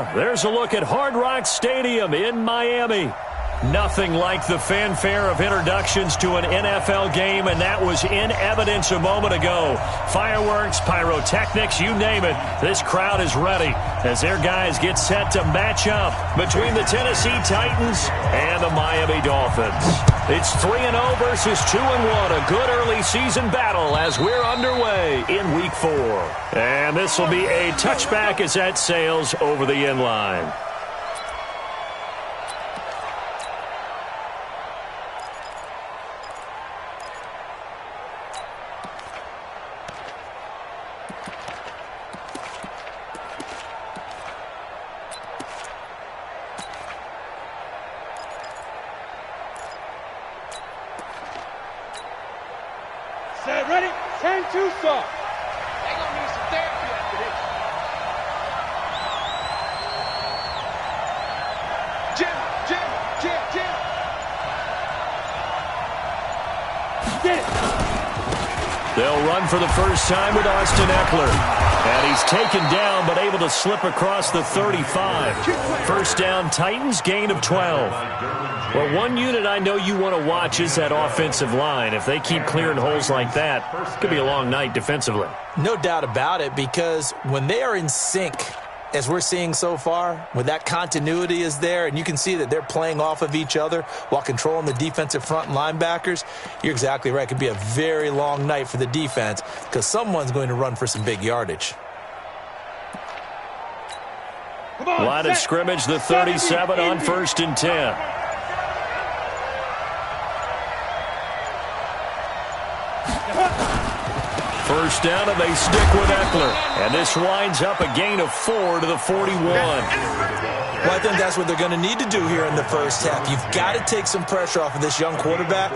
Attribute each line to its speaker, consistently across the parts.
Speaker 1: Florida. There's a look at Hard Rock Stadium in Miami. Nothing like the fanfare of introductions to an NFL game, and that was in evidence a moment ago. Fireworks, pyrotechnics, you name it. This crowd is ready as their guys get set to match up between the Tennessee Titans and the Miami Dolphins. It's 3-0 versus 2-1. A good early season battle as we're underway in Week 4. And this will be a touchback as that sails over the end line.
Speaker 2: Ready? 10-2 start. They gonna need some therapy after this. Jim. Get it.
Speaker 1: They'll run for the first time with Austin Eckler. And he's taken down but able to slip across the 35. First down, Titans, gain of 12. Well, one unit I know you want to watch is that offensive line. If they keep clearing holes like that, it could be a long night defensively.
Speaker 3: No doubt about it, because when they are in sync, as we're seeing so far, when that continuity is there and you can see that they're playing off of each other while controlling the defensive front and linebackers, you're exactly right. It could be a very long night for the defense because someone's going to run for some big yardage.
Speaker 1: Line of scrimmage, the 37 on 1st and 10. First down, and they stick with Eckler. And this winds up a gain of 4 to the 41.
Speaker 3: Well, I think that's what they're going to need to do here in the first half. You've got to take some pressure off of this young quarterback,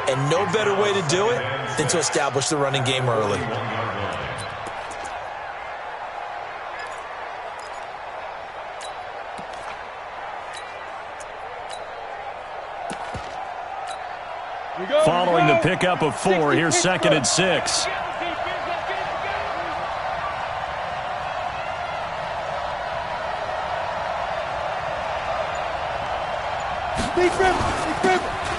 Speaker 3: and no better way to do it than to establish the running game early.
Speaker 1: Following the pickup of 4, here's 2nd and 6.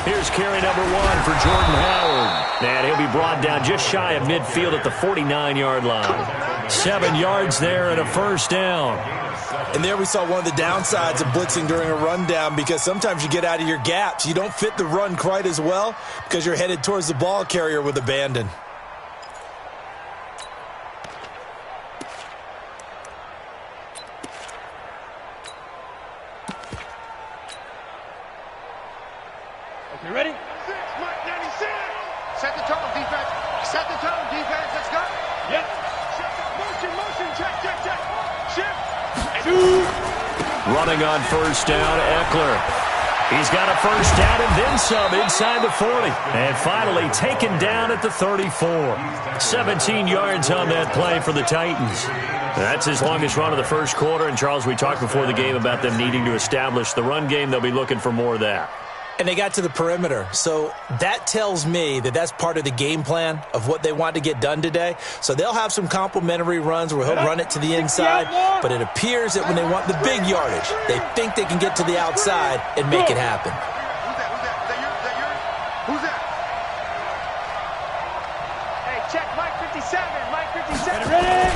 Speaker 1: Here's carry number 1 for Jordan Howard. And he'll be brought down just shy of midfield at the 49-yard line. 7 yards there and a first down.
Speaker 3: And there we saw one of the downsides of blitzing during a rundown, because sometimes you get out of your gaps. You don't fit the run quite as well because you're headed towards the ball carrier with abandon.
Speaker 2: You ready? 6, Mike 96. Set the tone, defense. Set the tone, defense. Let's go. Yep. Motion. Check. Shift. 2.
Speaker 1: Running on first down, Eckler. He's got a first down and then some inside the 40. And finally taken down at the 34. 17 yards on that play for the Titans. That's his longest run of the first quarter. And, Charles, we talked before the game about them needing to establish the run game. They'll be looking for more of that.
Speaker 3: And they got to the perimeter. So that tells me that that's part of the game plan of what they want to get done today. So they'll have some complimentary runs where he'll run it to the inside. But it appears that when they want the big yardage, they think they can get to the outside and make it happen.
Speaker 2: Who's that? Hey, check Mike 57. Mike 57. Ready?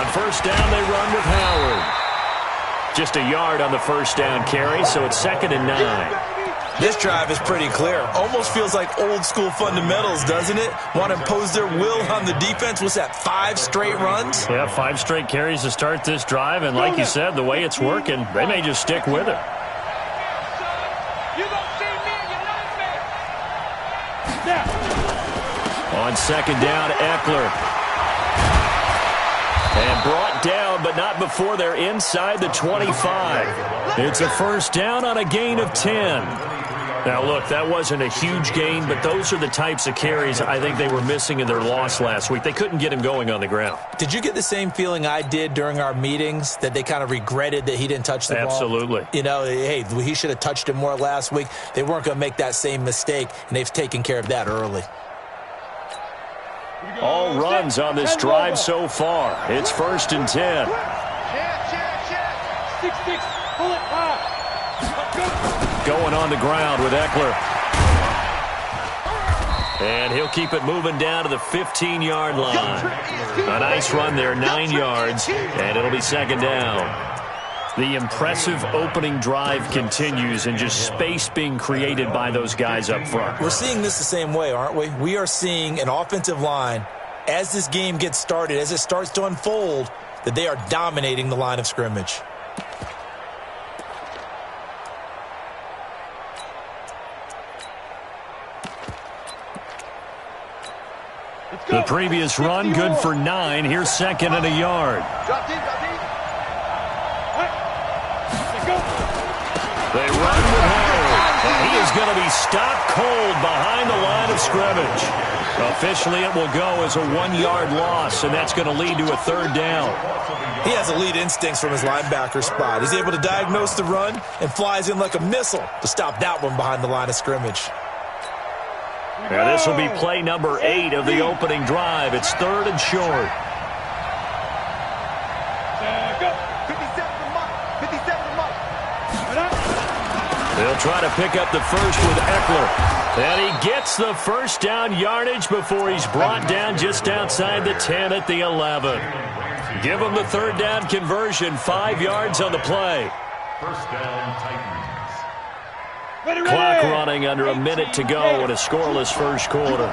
Speaker 1: On first down, they run with Howard. Just a yard on the first down carry, so it's 2nd and 9.
Speaker 3: This drive is pretty clear. Almost feels like old school fundamentals, doesn't it? Want to impose their will on the defense. Was that 5 straight runs?
Speaker 1: Yeah, 5 straight carries to start this drive. And like you said, the way it's working, they may just stick with it. On 2nd down, Eckler. And brought down, but not before they're inside the 25. It's a first down on a gain of 10. Now, look, that wasn't a huge gain, but those are the types of carries I think they were missing in their loss last week. They couldn't get him going on the ground.
Speaker 3: Did you get the same feeling I did during our meetings, that they kind of regretted that he didn't touch the ball?
Speaker 1: Absolutely.
Speaker 3: You know, hey, he should have touched it more last week. They weren't going to make that same mistake, and they've taken care of that early.
Speaker 1: All runs on this drive so far. It's 1st and 10.
Speaker 2: 6-6. Pull it high.
Speaker 1: Going on the ground with Eckler. And he'll keep it moving down to the 15-yard line. A nice run there, 9 yards, and it'll be second down. The impressive opening drive continues, and just space being created by those guys up front.
Speaker 3: We're seeing this the same way, aren't we? We are seeing an offensive line, as this game gets started, as it starts to unfold, that they are dominating the line of scrimmage.
Speaker 1: The previous run, good for 9. Here's second and a yard.
Speaker 2: Drop deep, drop deep.
Speaker 1: They run with Howard, and he is going to be stopped cold behind the line of scrimmage. Officially, it will go as a 1-yard loss, and that's going to lead to a third down.
Speaker 3: He has elite instincts from his linebacker spot. He's able to diagnose the run and flies in like a missile to stop that one behind the line of scrimmage.
Speaker 1: And this will be play number 8 of the opening drive. It's third and short. They'll try to pick up the first with Eckler. And he gets the first down yardage before he's brought down just outside the 10 at the 11. Give him the third down conversion, 5 yards on the play.
Speaker 4: First down, Titans.
Speaker 1: Clock running under a minute to go in a scoreless first quarter.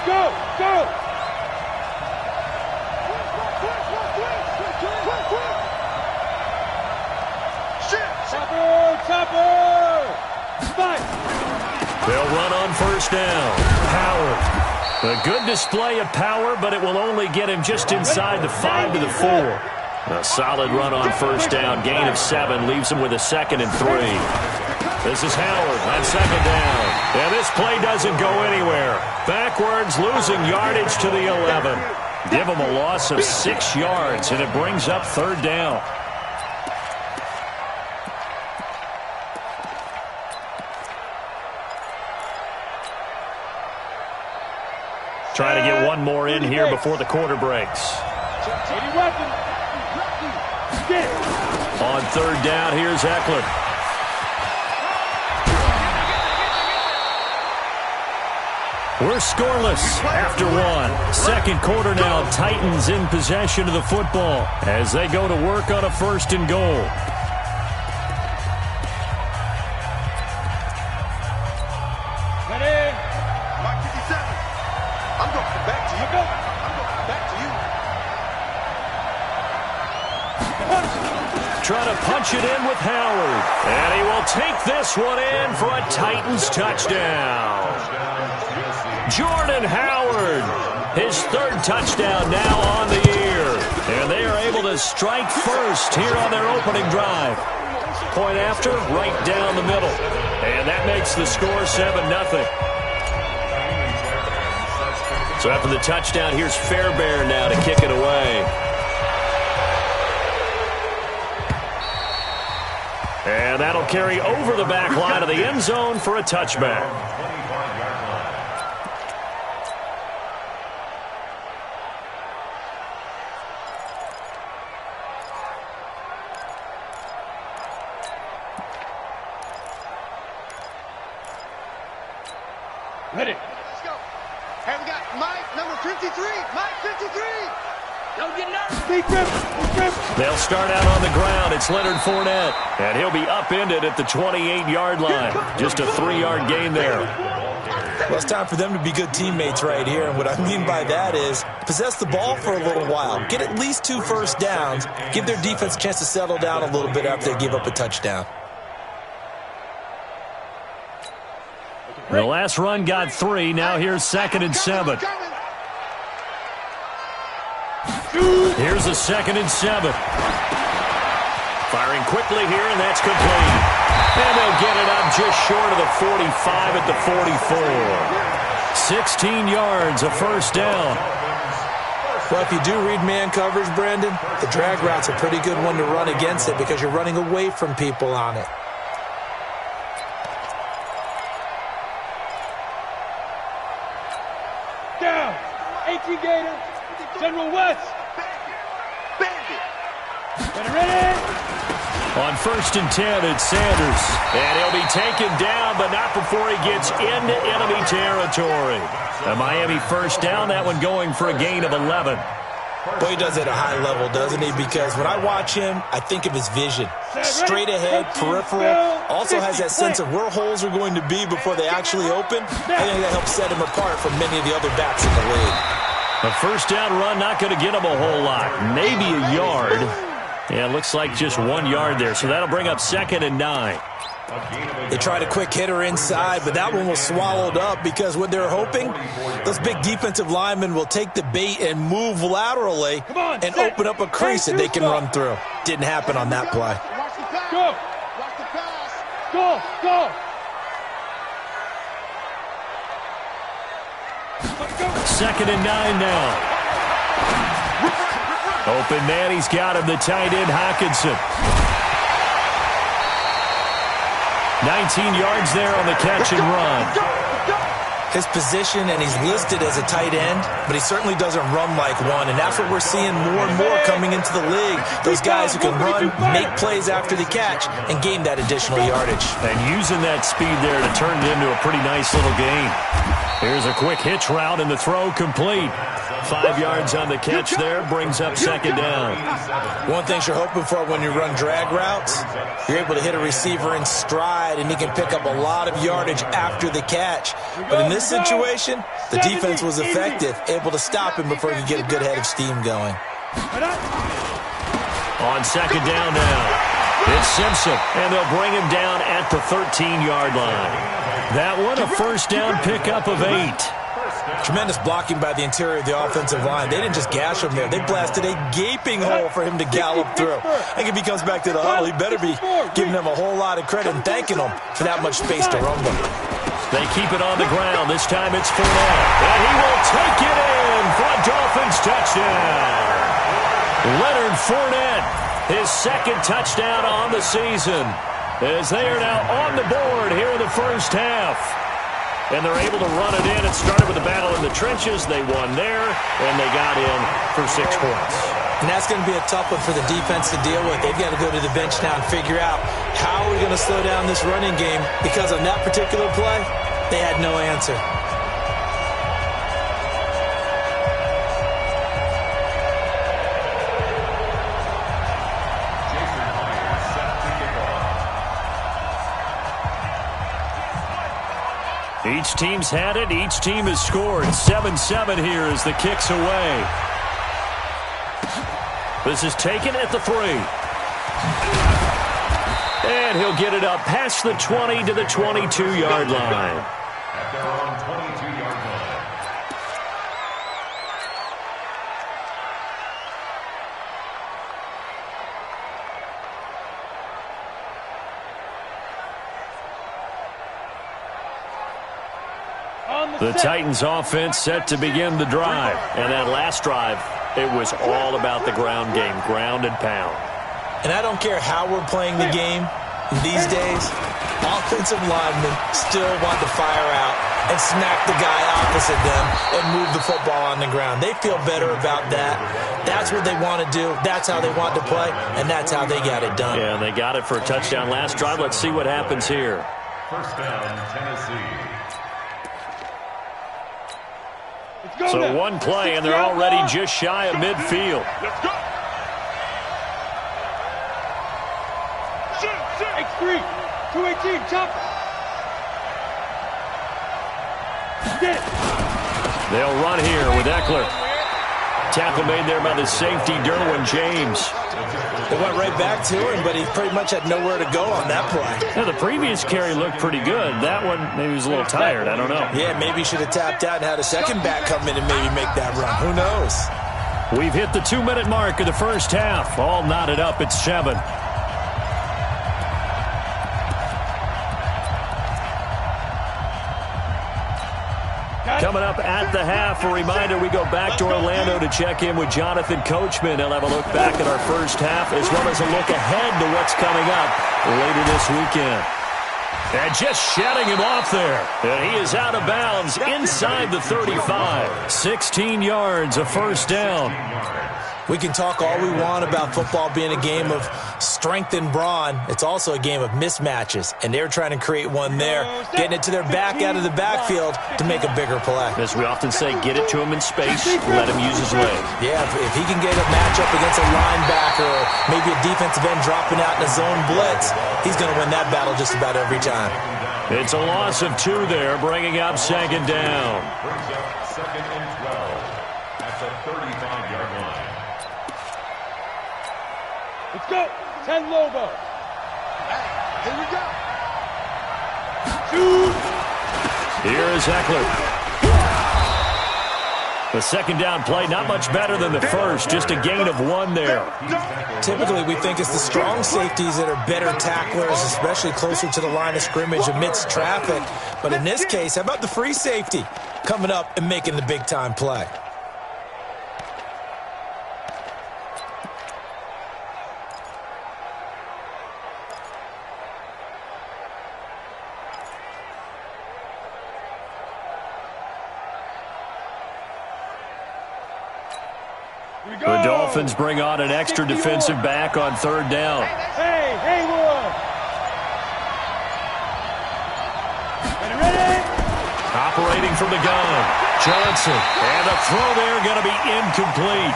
Speaker 2: Go, go.
Speaker 1: They'll run on first down. Howard. A good display of power, but it will only get him just inside the 5 to the 4. A solid run on first down. Gain of 7 leaves him with a second and 3. This is Howard on second down. And this play doesn't go anywhere. Backwards, losing yardage to the 11. Give him a loss of 6 yards, and it brings up third down. Trying to get one more in here before the quarter breaks. On third down, here's Eckler. We're scoreless after 1. Second quarter now, Titans in possession of the football as they go to work on a first and goal. Trying to punch it in with Howard. And he will take this one in for a Titans touchdown. Jordan Howard, his third touchdown now on the year. And they are able to strike first here on their opening drive. Point after, right down the middle. And that makes the score 7-0. So after the touchdown, here's Fairbairn now to kick it away. And that'll carry over the back line of the end zone for a touchback.
Speaker 2: Ready.
Speaker 5: Let's go. Hey, we got Mike, number 53. Mike, 53. Don't get nervous.
Speaker 2: Big grip.
Speaker 1: They'll start out on the ground. It's Leonard Fournette. And he'll be upended at the 28-yard line. Just a 3-yard gain there.
Speaker 3: Well, it's time for them to be good teammates right here. And what I mean by that is possess the ball for a little while. Get at least 2 first downs. Give their defense a chance to settle down a little bit after they give up a touchdown.
Speaker 1: The last run got 3. Now here's second and 7. Here's a second and 7. Firing quickly here, and that's complete. And they'll get it up just short of the 45 at the 44. 16 yards, a first down.
Speaker 3: Well, if you do read man coverage, Brandon, the drag route's a pretty good one to run against it because you're running away from people on it.
Speaker 2: Down. 18 Gator. General West.
Speaker 5: Bandit.
Speaker 1: On 1st and 10, it's Sanders. And he'll be taken down, but not before he gets into enemy territory. A Miami first down, that one going for a gain of 11.
Speaker 3: Well, he does it at a high level, doesn't he? Because when I watch him, I think of his vision. Straight ahead, peripheral. Also has that sense of where holes are going to be before they actually open. I think that helps set him apart from many of the other backs in the league.
Speaker 1: A first down run, not going to get him a whole lot. Maybe a yard. Yeah, it looks like just 1 yard there. So that'll bring up 2nd and 9.
Speaker 3: They tried a quick hitter inside, but that one was swallowed up because what they're hoping, those big defensive linemen will take the bait and move laterally and open up a crease that they can run through. Didn't happen on that play.
Speaker 5: Go. Watch the pass. Go.
Speaker 1: 2nd and 9 now. Open man, he's got him, the tight end, Hockenson. 19 yards there on the catch and run.
Speaker 3: His position, and he's listed as a tight end, but he certainly doesn't run like one, and that's what we're seeing more and more coming into the league. Those guys who can run, make plays after the catch, and gain that additional yardage.
Speaker 1: And using that speed there to turn it into a pretty nice little gain. Here's a quick hitch route, and the throw complete. 5 yards on the catch there, brings up 2nd down.
Speaker 3: One thing you're hoping for when you run drag routes, you're able to hit a receiver in stride, and he can pick up a lot of yardage after the catch. But in this situation, the defense was effective, able to stop him before he could get a good head of steam going.
Speaker 1: On 2nd down now, it's Simpson, and they'll bring him down at the 13-yard line. That one, a first down pickup of 8.
Speaker 3: Tremendous blocking by the interior of the offensive line. They didn't just gash him there. They blasted a gaping hole for him to gallop through. I think if he comes back to the huddle, he better be giving them a whole lot of credit and thanking them for that much space to rumble.
Speaker 1: They keep it on the ground. This time it's Fournette. And he will take it in for a Dolphins touchdown. Leonard Fournette, his 2nd touchdown on the season, as they are now on the board here in the first half. And they're able to run it in. It started with a battle in the trenches. They won there, and they got in for 6 points.
Speaker 3: And that's going to be a tough one for the defense to deal with. They've got to go to the bench now and figure out how are we going to slow down this running game, because on that particular play, they had no answer.
Speaker 1: Each team's had it. Each team has scored. 7-7 here as the kick's away. This is taken at the 3. And he'll get it up past the 20 to the 22-yard line.
Speaker 4: At their own 22-yard line.
Speaker 1: The Titans offense set to begin the drive. And that last drive, it was all about the ground game, ground and pound.
Speaker 3: And I don't care how we're playing the game these days, offensive linemen still want to fire out and smack the guy opposite them and move the football on the ground. They feel better about that. That's what they want to do. That's how they want to play, and that's how they got it done.
Speaker 1: Yeah, and they got it for a touchdown last drive. Let's see what happens here.
Speaker 4: First down, Tennessee.
Speaker 1: So one play, and they're already just shy of midfield.
Speaker 2: Let's go. X3, 218, chopper. Get it.
Speaker 1: They'll run here with Eckler. Tackle made there by the safety, Derwin James.
Speaker 3: They went right back to him, but he pretty much had nowhere to go on that play.
Speaker 1: Yeah, the previous carry looked pretty good. That one, maybe he was a little tired. I don't know.
Speaker 3: Yeah, maybe he should have tapped out and had a second back come in and maybe make that run. Who knows?
Speaker 1: We've hit the 2-minute mark of the first half. All knotted up at 7. Coming up at the half, a reminder, we go back to Orlando to check in with Jonathan Coachman. He'll have a look back at our first half as well as a look ahead to what's coming up later this weekend. And just shutting him off there. And he is out of bounds inside the 35. 16 yards, a first down.
Speaker 3: We can talk all we want about football being a game of strength and brawn. It's also a game of mismatches, and they're trying to create one there, getting it to their back out of the backfield to make a bigger play.
Speaker 1: As we often say, get it to him in space, let him use his leg.
Speaker 3: Yeah, if he can get a matchup against a linebacker or maybe a defensive end dropping out in a zone blitz, he's going to win that battle just about every time.
Speaker 1: It's a loss of 2 there, bringing up second down.
Speaker 4: Brings up second and 12 at the 35-yard line.
Speaker 2: Let's go. 10 Lobo.
Speaker 5: Here we go.
Speaker 1: Here is Eckler. The second down play, not much better than the first, just a gain of 1 there.
Speaker 3: Typically, we think it's the strong safeties that are better tacklers, especially closer to the line of scrimmage amidst traffic. But in this case, how about the free safety coming up and making the big-time play?
Speaker 1: The Dolphins bring on an extra defensive back on third down.
Speaker 2: Hey, Haywood. Ready?
Speaker 1: Operating from the gun, Johnson. And a throw there going to be incomplete.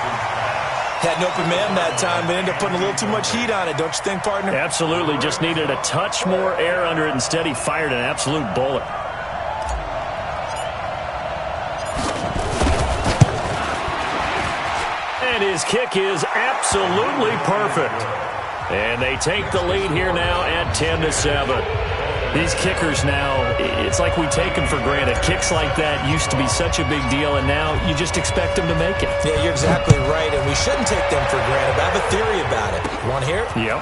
Speaker 3: Had an open man that time, but ended up putting a little too much heat on it, don't you think, partner?
Speaker 1: Absolutely, just needed a touch more air under it. Instead, he fired an absolute bullet. And his kick is absolutely perfect. And they take the lead here now at 10-7. These kickers now, it's like we take them for granted. Kicks like that used to be such a big deal, and now you just expect them to make it.
Speaker 3: Yeah, you're exactly right, and we shouldn't take them for granted. But I have a theory about it. You want to hear it?
Speaker 1: Yep.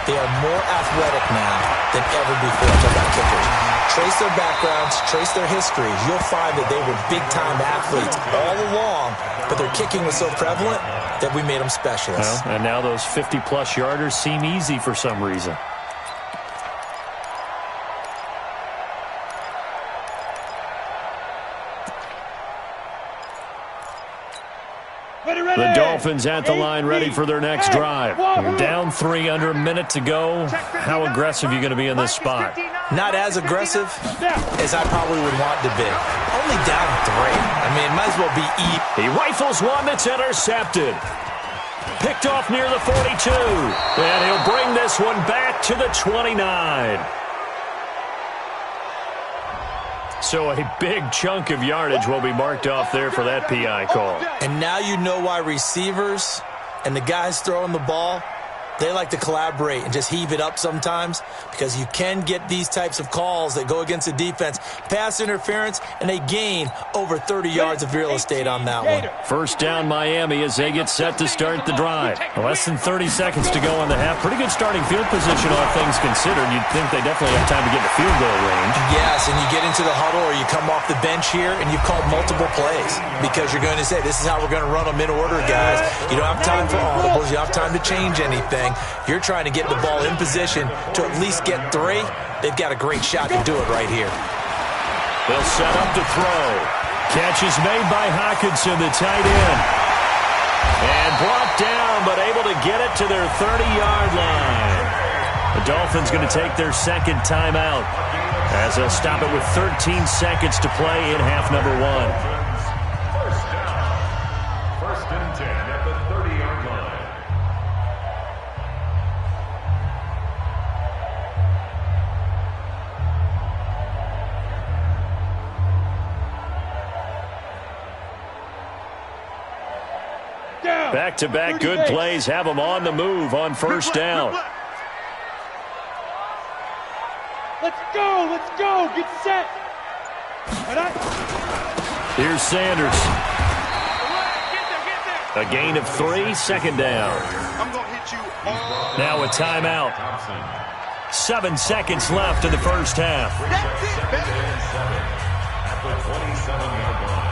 Speaker 3: They are more athletic now than ever before. I'm talking about kickers. Trace their backgrounds, trace their histories. You'll find that they were big-time athletes all along, but their kicking was so prevalent that we made them specialists.
Speaker 1: Well, and now those 50-plus yarders seem easy for some reason. The Dolphins at the line ready for their next drive. You're down 3 under a minute to go. How aggressive are you going to be in this spot?
Speaker 3: Not as aggressive as I probably would want to be. Only down 3. I mean, might as well be
Speaker 1: He rifles one that's intercepted. Picked off near the 42. And he'll bring this one back to the 29. So a big chunk of yardage will be marked off there for that PI call.
Speaker 3: And now you know why receivers and the guys throwing the ball, they like to collaborate and just heave it up sometimes, because you can get these types of calls that go against the defense, pass interference, and they gain over 30 yards of real estate on that one.
Speaker 1: First down Miami as they get set to start the drive. Less than 30 seconds to go in the half. Pretty good starting field position, all things considered. You'd think they definitely have time to get to field goal range.
Speaker 3: Yes, and you get into the huddle or you come off the bench here and you've called multiple plays because you're going to say, this is how we're going to run them in order, guys. You don't have time for audibles. You don't have time to change anything. You're trying to get the ball in position to at least get 3. They've got a great shot to do it right here.
Speaker 1: They'll set up to throw. Catch is made by Hawkinson, the tight end. And brought down, but able to get it to their 30-yard line. The Dolphins going to take their second timeout as they'll stop it with 13 seconds to play in half number 1.
Speaker 4: First down. First and 10 at the 30-yard line.
Speaker 1: Back-to-back good plays have them on the move on first down.
Speaker 2: Let's go, get set.
Speaker 1: Here's Sanders. A gain of 3, second down.
Speaker 5: I'm going to hit you all.
Speaker 1: Now a timeout. 7 seconds left in the first half.
Speaker 5: That's it, baby.
Speaker 4: At the 27-yard line.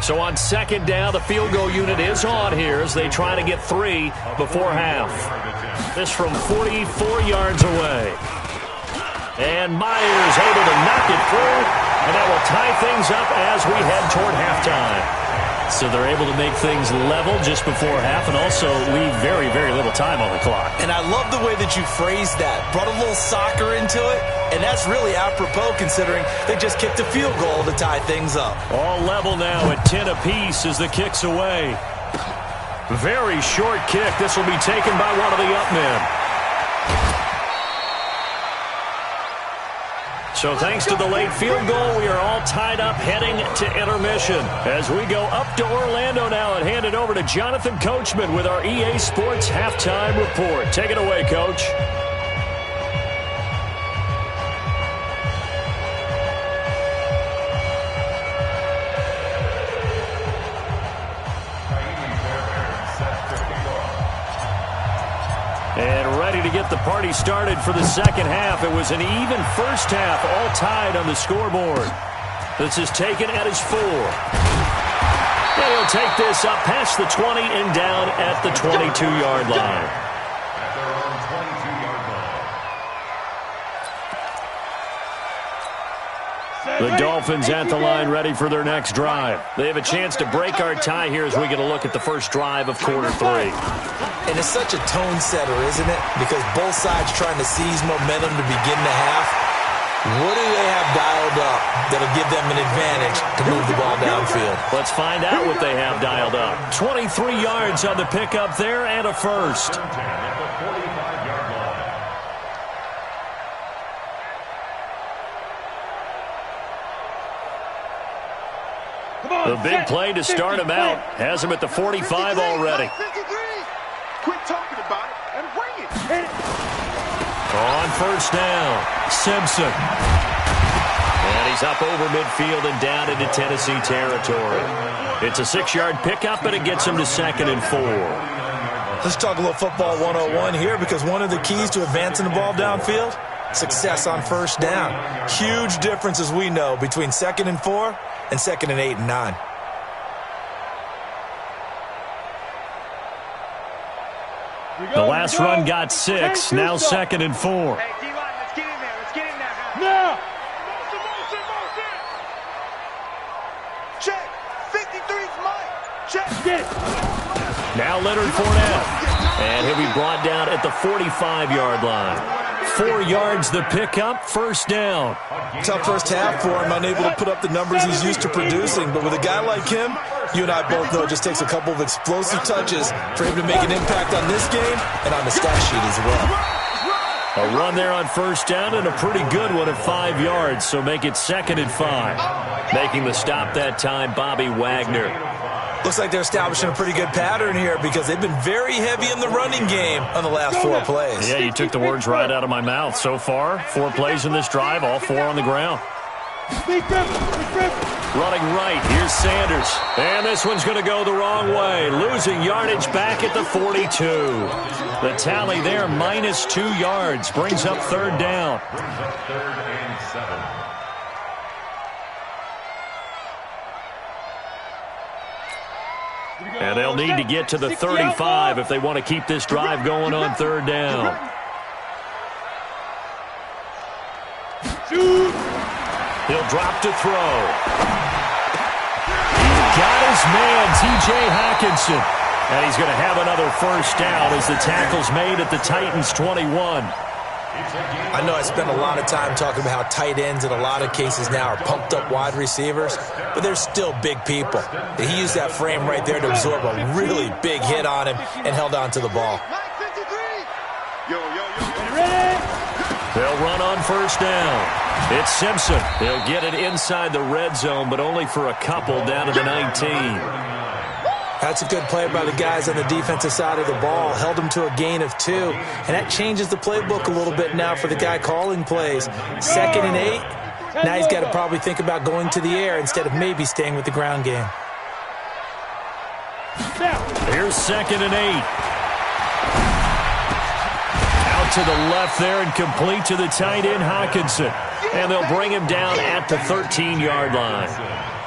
Speaker 1: So on second down, the field goal unit is on here as they try to get 3 before half. This from 44 yards away. And Myers able to knock it through, and that will tie things up as we head toward halftime. So they're able to make things level just before half and also leave very, very little time on the clock.
Speaker 3: And I love the way that you phrased that. Brought a little soccer into it, and that's really apropos considering they just kicked a field goal to tie things up.
Speaker 1: All level now at 10 apiece as the kick's away. Very short kick. This will be taken by one of the up men. So thanks to the late field goal, we are all tied up heading to intermission. As we go up to Orlando now and hand it over to Jonathan Coachman with our EA Sports Halftime Report. Take it away, Coach. And ready to get the party started for the second half. It was an even first half, all tied on the scoreboard. This is taken at his 4. And he'll take this up past the 20 and down at the 22-yard line.
Speaker 4: At their own 22-yard line.
Speaker 1: The Dolphins at the line ready for their next drive. They have a chance to break our tie here as we get a look at the first drive of quarter 3.
Speaker 3: And it's such a tone setter, isn't it? Because both sides trying to seize momentum to begin the half. What do they have dialed up that'll give them an advantage to move the ball downfield?
Speaker 1: Let's find out what they have dialed up. 23 yards on the pickup there and a first.
Speaker 4: At the 45-yard line.
Speaker 1: The big play to start him out. Has him at the 45 already.
Speaker 2: Quit talking about it and bring it. Hit it.
Speaker 1: On first down, Simpson. And he's up over midfield and down into Tennessee territory. It's a 6-yard pickup, and it gets him to 2nd and 4.
Speaker 3: Let's talk a little football 101 here, because one of the keys to advancing the ball downfield, success on first down. Huge difference, as we know, between 2nd and 4 and 2nd and 8 and 9.
Speaker 1: The last run got 6, now 2nd and 4.
Speaker 2: Hey, D-line, let's get in there. Let's get in there now. Motion. Check. 53's Mike. Check. Get it.
Speaker 1: Now Leonard Fournette. And he'll be brought down at the 45-yard line. 4 yards the pickup, first down.
Speaker 3: Tough first half for him, unable to put up the numbers he's used to producing. But with a guy like him, you and I both know it just takes a couple of explosive touches for him to make an impact on this game and on the stat sheet as well.
Speaker 1: A run there on first down and a pretty good one at 5 yards, so make it 2nd and 5. Making the stop that time, Bobby Wagner.
Speaker 3: Looks like they're establishing a pretty good pattern here because they've been very heavy in the running game on the last 4 plays.
Speaker 1: Yeah, you took the words right out of my mouth. So far, 4 plays in this drive, all 4 on the ground. Running right, here's Sanders. And this one's going to go the wrong way. Losing yardage back at the 42. The tally there, minus 2 yards. Brings up 3rd down.
Speaker 4: 3rd and 7.
Speaker 1: And they'll need to get to the 35 if they want to keep this drive going on 3rd down. He'll drop to throw. He's got his man, T.J. Hockenson. And he's going to have another first down as the tackle's made at the Titans' 21.
Speaker 3: I know I spend a lot of time talking about how tight ends in a lot of cases now are pumped up wide receivers, but they're still big people. He used that frame right there to absorb a really big hit on him and held on to the ball.
Speaker 1: They'll run on first down. It's Simpson. He'll get it inside the red zone, but only for a couple down to the 19.
Speaker 3: That's a good play by the guys on the defensive side of the ball. Held him to a gain of 2. And that changes the playbook a little bit now for the guy calling plays. 2nd and 8. Now he's got to probably think about going to the air instead of maybe staying with the ground game.
Speaker 1: Here's 2nd and 8. Out to the left there and complete to the tight end, Hockenson. And they'll bring him down at the 13-yard line.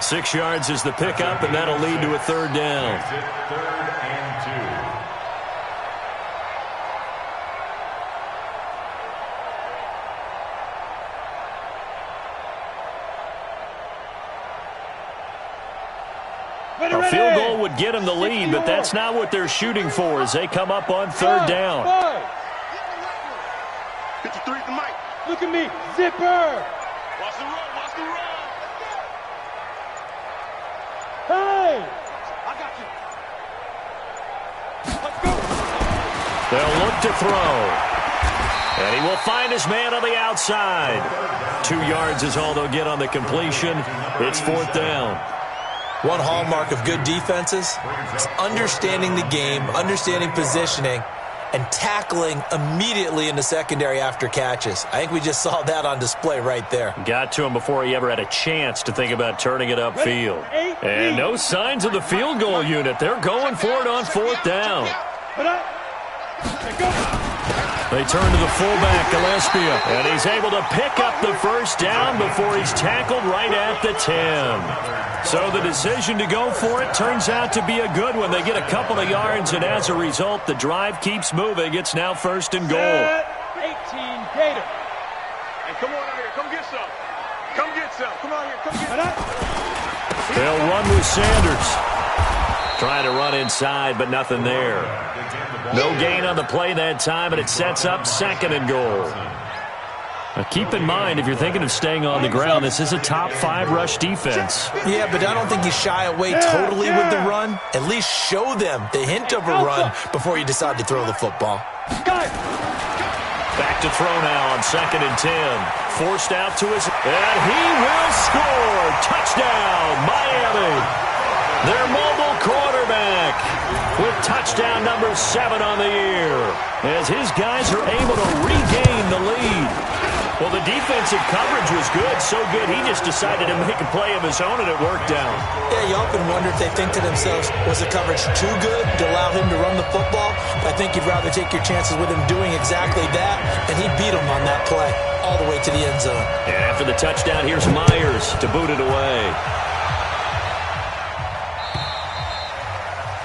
Speaker 1: 6 yards is the pickup, and that'll lead to a 3rd down.
Speaker 4: 3rd and 2.
Speaker 1: A field goal would get them the lead, but that's not what they're shooting for as they come up on third down.
Speaker 2: 53 the mic.
Speaker 5: Look at me. Zipper.
Speaker 2: Watch the run. Watch the run.
Speaker 5: Hey. I got you. Let's go.
Speaker 1: They'll look to throw. And he will find his man on the outside. 2 yards is all they'll get on the completion. It's fourth down.
Speaker 3: One hallmark of good defenses is understanding the game, understanding positioning, and tackling immediately in the secondary after catches. I think we just saw that on display right there.
Speaker 1: Got to him before he ever had a chance to think about turning it upfield. And no signs of the field goal unit. They're going for it on fourth down. They turn to the fullback, Gillespie, and he's able to pick up the first down before he's tackled right at the 10. So the decision to go for it turns out to be a good one. They get a couple of yards, and as a result, the drive keeps moving. It's now first and goal.
Speaker 5: 18 Gator.
Speaker 2: Hey, come on out here. Come get some. Come get some. Come on here. Come get some.
Speaker 1: They'll run with Sanders. Trying to run inside, but nothing there. No gain on the play that time, and it sets up second and goal. Now keep in mind, if you're thinking of staying on the ground, this is a top 5 rush defense.
Speaker 3: Yeah, but I don't think you shy away totally with the run. At least show them the hint of a run before you decide to throw the football.
Speaker 1: Back to throw now on second and 10. Forced out to his... And he will score! Touchdown, Miami! Their mobile quarterback with touchdown number 7 on the year as his guys are able to regain the lead. Well, the defensive coverage was good, so good he just decided to make a play of his own, and it worked out.
Speaker 3: Yeah, you often wonder if they think to themselves, was the coverage too good to allow him to run the football? I think you'd rather take your chances with him doing exactly that, and he beat him on that play all the way to the end zone.
Speaker 1: And after the touchdown, here's Myers to boot it away.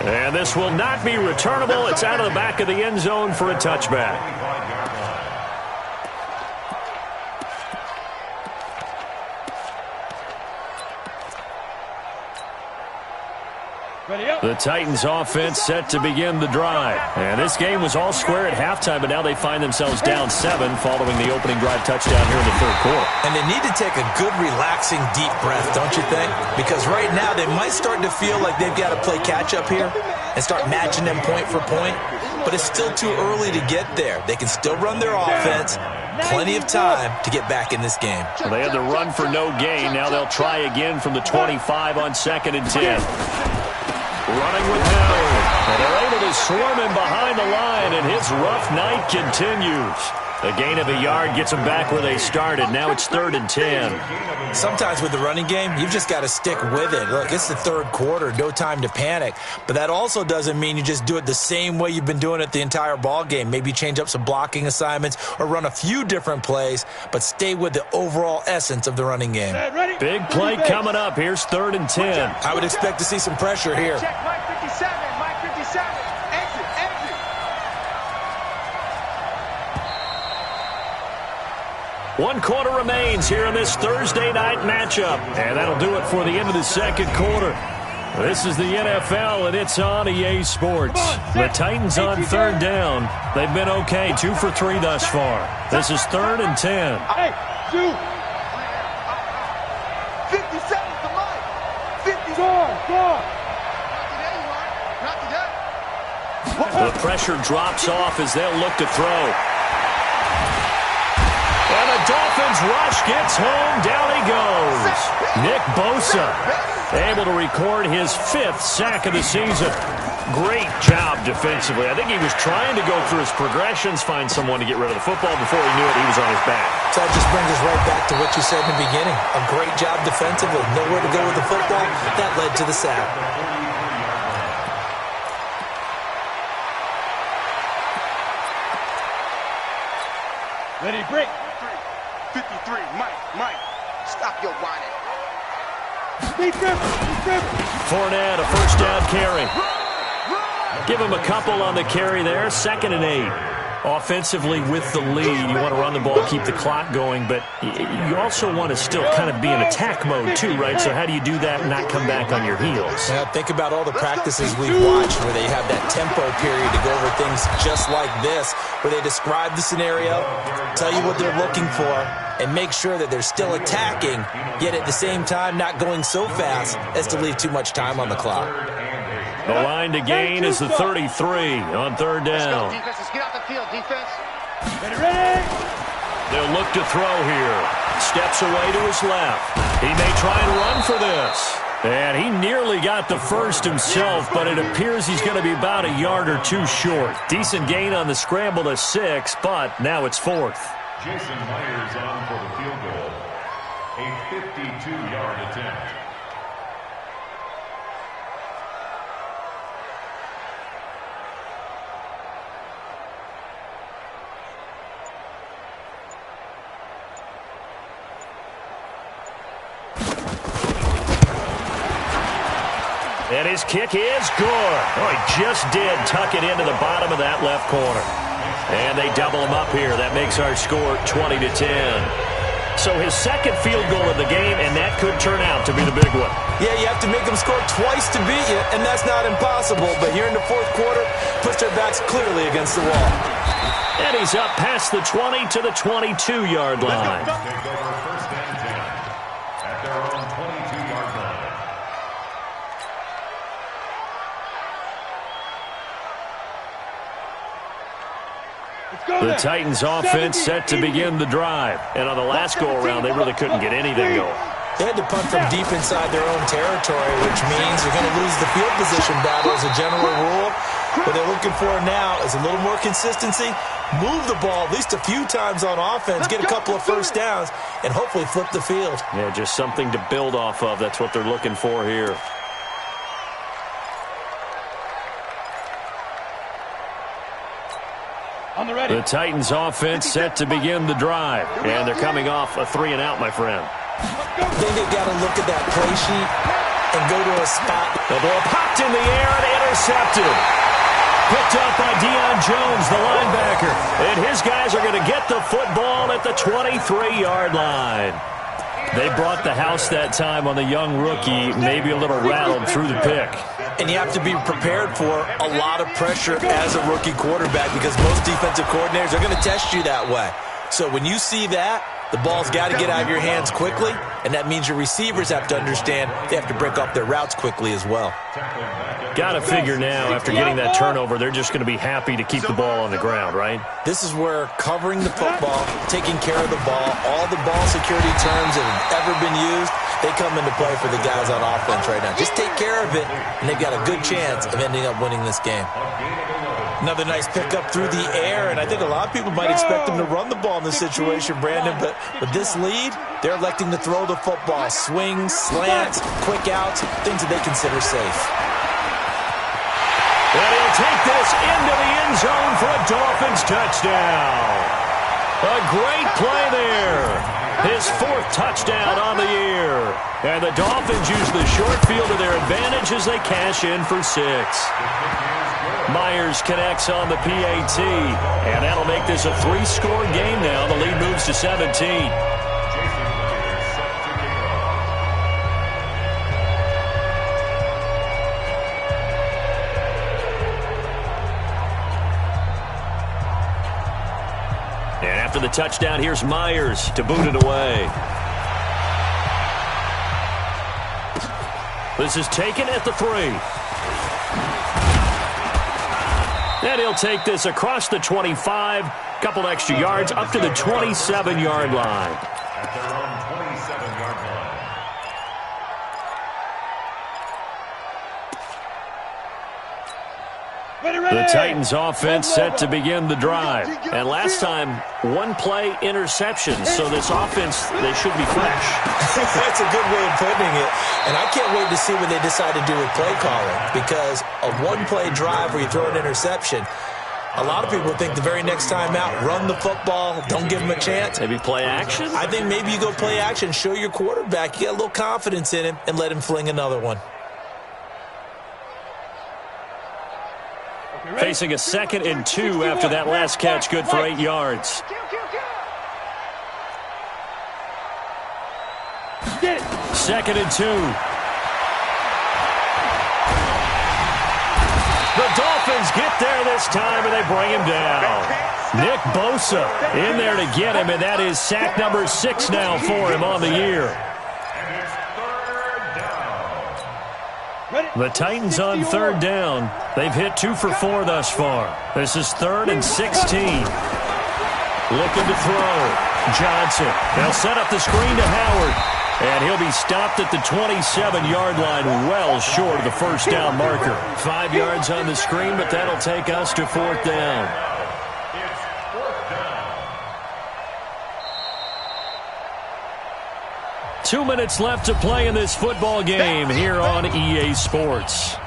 Speaker 1: And this will not be returnable. It's out of the back of the end zone for a touchback. The Titans offense set to begin the drive. And this game was all square at halftime, but now they find themselves down 7 following the opening drive touchdown here in the third quarter.
Speaker 3: And they need to take a good, relaxing, deep breath, don't you think? Because right now they might start to feel like they've got to play catch-up here and start matching them point for point. But it's still too early to get there. They can still run their offense. Plenty of time to get back in this game.
Speaker 1: Well, they had the run for no gain. Now they'll try again from the 25 on second and 10. Running with Howard. And they're able to swarm him behind the line, and his rough night continues. A gain of a yard gets them back where they started. Now it's third and 10.
Speaker 3: Sometimes with the running game, you've just got to stick with it. Look, it's the third quarter, no time to panic. But that also doesn't mean you just do it the same way you've been doing it the entire ball game. Maybe change up some blocking assignments or run a few different plays, but stay with the overall essence of the running game.
Speaker 1: Big play coming up. Here's third and 10.
Speaker 3: I would expect to see some pressure here.
Speaker 2: Check Mike 57. Mike 57. Exit. Exit.
Speaker 1: One quarter remains here in this Thursday night matchup. And that'll do it for the end of the second quarter. This is the NFL, and it's on EA Sports. The Titans on third down. They've been okay, 2 for 3 thus far. This is third and 10.
Speaker 5: Hey, 2.
Speaker 2: 57's the mic. 50.
Speaker 5: Score.
Speaker 2: Not today.
Speaker 1: The pressure drops off as they'll look to throw. And the Dolphins rush gets home. Down he goes. Nick Bosa able to record his 5th sack of the season. Great job defensively. I think he was trying to go through his progressions, find someone to get rid of the football. Before he knew it, he was on his back.
Speaker 3: So that just brings us right back to what you said in the beginning. A great job defensively. Nowhere to go with the football. That led to the sack.
Speaker 5: Ready, break.
Speaker 2: 53. Mike. Stop your whining.
Speaker 1: Fournette, a first down carry. Give him a couple on the carry there. Second and 8. Offensively with the lead, you want to run the ball, keep the clock going, but you also want to still kind of be in attack mode too, right? So how do you do that and not come back on your heels?
Speaker 3: Yeah, think about all the practices we've watched where they have that tempo period to go over things just like this, where they describe the scenario, tell you what they're looking for, and make sure that they're still attacking, yet at the same time not going so fast as to leave too much time on the clock.
Speaker 1: The line to gain is the 33 on third down.
Speaker 5: Let's go, defense. Let's get out the field, defense.
Speaker 2: Ready?
Speaker 1: They'll look to throw here. Steps away to his left. He may try and run for this. And he nearly got the first himself, but it appears he's going to be about a yard or two short. Decent gain on the scramble to 6, but now it's 4th.
Speaker 4: Jason Myers on for the field goal. A 52-yard attempt.
Speaker 1: And his kick is good. Oh, he just did tuck it into the bottom of that left corner. And they double him up here. That makes our score 20-10. So his second field goal of the game, and that could turn out to be the big one.
Speaker 3: Yeah, you have to make them score twice to beat you, and that's not impossible. But here in the fourth quarter, puts their backs clearly against the wall.
Speaker 1: And he's up past the 20 to the 22-yard line.
Speaker 4: Take over first and 10 at their own 22-yard line.
Speaker 1: The Titans offense set to begin the drive. And on the last go-around, they really couldn't get anything going.
Speaker 3: They had to punt from deep inside their own territory, which means you're going to lose the field position battle as a general rule. What they're looking for now is a little more consistency, move the ball at least a few times on offense, get a couple of first downs, and hopefully flip the field.
Speaker 1: Yeah, just something to build off of. That's what they're looking for here. The Titans offense set to begin the drive. And they're coming off a 3-and-out, my friend.
Speaker 3: I think they've got to look at that play sheet and go to a spot.
Speaker 1: The ball popped in the air and intercepted. Picked up by Deion Jones, the linebacker. And his guys are going to get the football at the 23-yard line. They brought the house that time on the young rookie, maybe a little rattled through the pick.
Speaker 3: And you have to be prepared for a lot of pressure as a rookie quarterback because most defensive coordinators are going to test you that way. So when you see that, the ball's got to get out of your hands quickly, and that means your receivers have to understand they have to break off their routes quickly as well.
Speaker 1: Got to figure now, after getting that turnover, they're just going to be happy to keep the ball on the ground, right?
Speaker 3: This is where covering the football, taking care of the ball, all the ball security terms that have ever been used, they come into play for the guys on offense right now. Just take care of it, and they've got a good chance of ending up winning this game. Another nice pickup through the air, and I think a lot of people might expect them to run the ball in this situation, Brandon, but with this lead, they're electing to throw the football. Swings, slants, quick outs, things that they consider safe.
Speaker 1: And he'll take this into the end zone for a Dolphins touchdown. A great play there. His 4th touchdown on the year. And the Dolphins use the short field to their advantage as they cash in for 6. Myers connects on the PAT, and that'll make this a 3-score game now. The lead moves to 17. And after the touchdown, here's Myers to boot it away. This is taken at the 3. And he'll take this across the 25, couple extra yards, up to the 27-yard line.
Speaker 4: At their own 27-yard line.
Speaker 1: The Titans offense set to begin the drive. And last time, 1-play interception. So this offense, they should be fresh.
Speaker 3: That's a good way of putting it. And I can't wait to see what they decide to do with play calling. Because a 1-play drive where you throw an interception, a lot of people think the very next time out, run the football, don't give them a chance.
Speaker 1: Maybe play action?
Speaker 3: I think maybe you go play action, show your quarterback, you get a little confidence in him, and let him fling another one.
Speaker 1: Facing a 2nd and 2 after that last catch, good for 8 yards. Second and 2. The Dolphins get there this time, and they bring him down. Nick Bosa in there to get him, and that is sack number 6 now for him on the year. The Titans on 3rd down. They've hit 2 for 4 thus far. This is 3rd and 16. Looking to throw. Johnson. They'll set up the screen to Howard. And he'll be stopped at the 27-yard line, well short of the first down marker. 5 yards on the screen, but that'll take us to 4th down.
Speaker 4: It's 4th down.
Speaker 1: 2 minutes left to play in this football game here on EA Sports.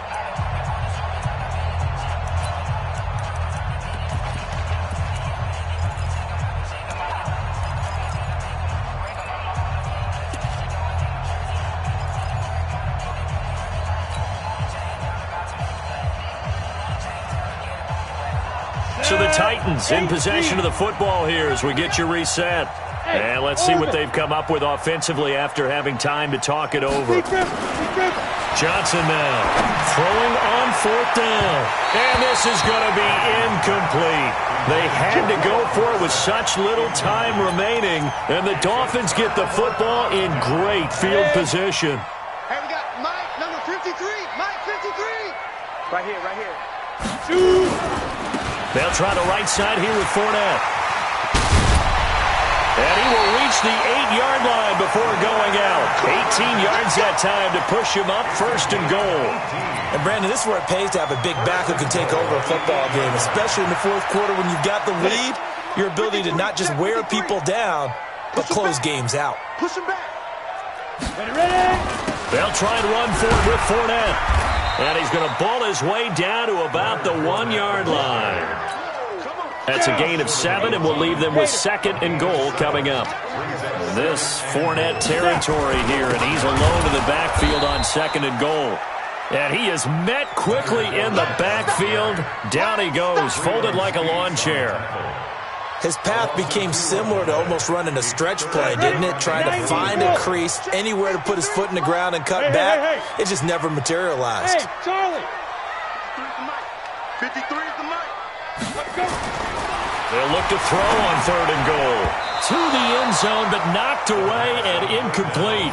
Speaker 1: So the Titans in possession of the football here as we get you reset. And let's see what they've come up with offensively after having time to talk it over. Johnson now throwing on 4th down. And this is going to be incomplete. They had to go for it with such little time remaining. And the Dolphins get the football in great field position.
Speaker 5: Hey, we got Mike, number 53. Mike, 53. Right here.
Speaker 1: They'll try the right side here with Fournette. And he will reach the 8-yard line before going out. 18 yards that time to push him up 1st and goal.
Speaker 3: And, Brandon, this is where it pays to have a big back who can take over a football game, especially in the 4th quarter when you've got the lead. Your ability to not just wear people down, but close games out.
Speaker 5: Push him back.
Speaker 2: Ready.
Speaker 1: They'll try and run for it with Fournette. And he's going to ball his way down to about the 1-yard line. That's a gain of 7, and we'll leave them with 2nd and goal coming up. This Fournette territory here, and he's alone in the backfield on 2nd and goal. And he is met quickly in the backfield. Down he goes, folded like a lawn chair.
Speaker 3: His path became similar to almost running a stretch play, didn't it? Trying to find a crease, anywhere to put his foot in the ground and cut back. It just never materialized.
Speaker 2: Hey, Charlie.
Speaker 5: 53 is the mic.
Speaker 2: Let's go.
Speaker 1: They'll look to throw on 3rd and goal. To the end zone, but knocked away and incomplete.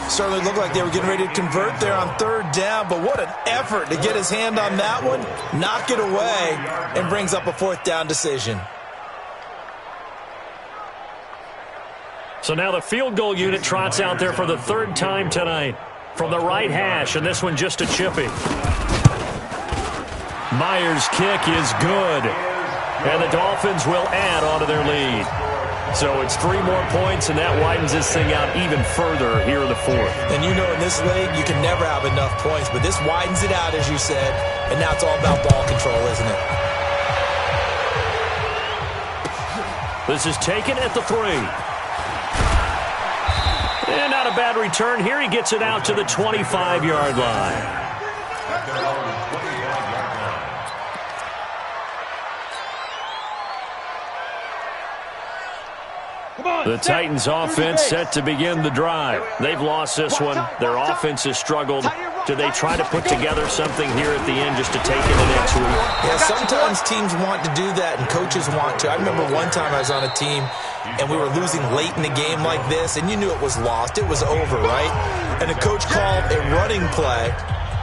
Speaker 3: Certainly looked like they were getting ready to convert there on 3rd down, but what an effort to get his hand on that one, knock it away, and brings up a 4th down decision.
Speaker 1: So now the field goal unit trots out there for the 3rd time tonight from the right hash, and this one just a chippy. Myers' kick is good, and the Dolphins will add onto their lead. So it's 3 more points, and that widens this thing out even further here in the 4th.
Speaker 3: And you know in this league, you can never have enough points, but this widens it out, as you said, and now it's all about ball control, isn't it?
Speaker 1: This is taken at the 3. And not a bad return here. He gets it out to the 25-yard line. The Titans offense set to begin the drive. They've lost this one. Their offense has struggled. Do they try to put together something here at the end just to take it the next week?
Speaker 3: Yeah, sometimes teams want to do that and coaches want to. I remember one time I was on a team and we were losing late in a game like this, and you knew it was lost. It was over, right? And the coach called a running play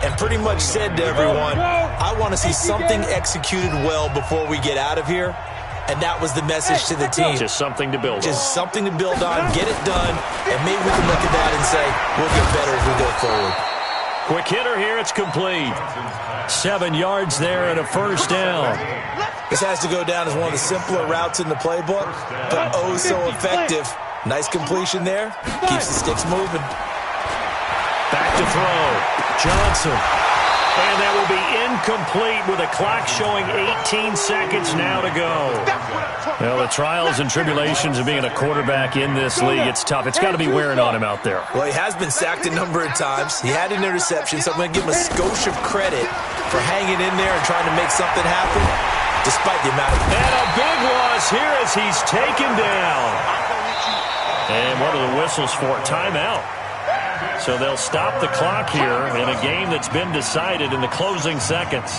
Speaker 3: and pretty much said to everyone, I want to see something executed well before we get out of here. And that was the message to the team.
Speaker 1: Just something to build on.
Speaker 3: Just something to build on, get it done, and maybe we can look at that and say, we'll get better as we go forward.
Speaker 1: Quick hitter here, it's complete. 7 yards there and a 1st down.
Speaker 3: This has to go down as one of the simpler routes in the playbook, but oh so effective. Nice completion there. Keeps the sticks moving.
Speaker 1: Back to throw. Johnson. And that will be incomplete with a clock showing 18 seconds now to go. Well, the trials and tribulations of being a quarterback in this league, it's tough. It's got to be wearing on him out there.
Speaker 3: Well, he has been sacked a number of times. He had an interception, so I'm going to give him a skosh of credit for hanging in there and trying to make something happen, despite the amount of...
Speaker 1: And a big loss here as he's taken down. And what are the whistles for? Timeout. So they'll stop the clock here in a game that's been decided in the closing seconds.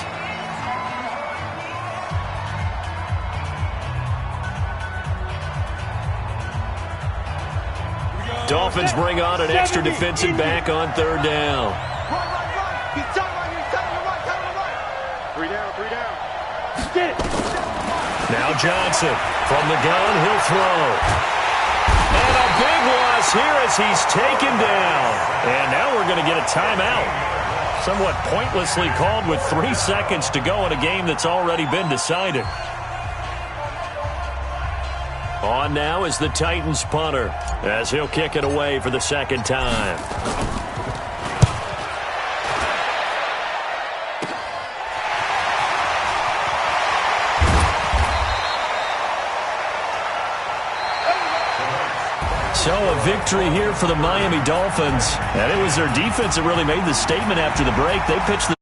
Speaker 1: Dolphins bring on an extra defensive back on third down.
Speaker 2: Three down.
Speaker 1: Now Johnson from the gun, he'll throw. And a big loss here as he's taken down. And now we're going to get a timeout. Somewhat pointlessly called with 3 seconds to go in a game that's already been decided. On now is the Titans punter as he'll kick it away for the second time. So a victory here for the Miami Dolphins. And it was their defense that really made the statement after the break. They pitched the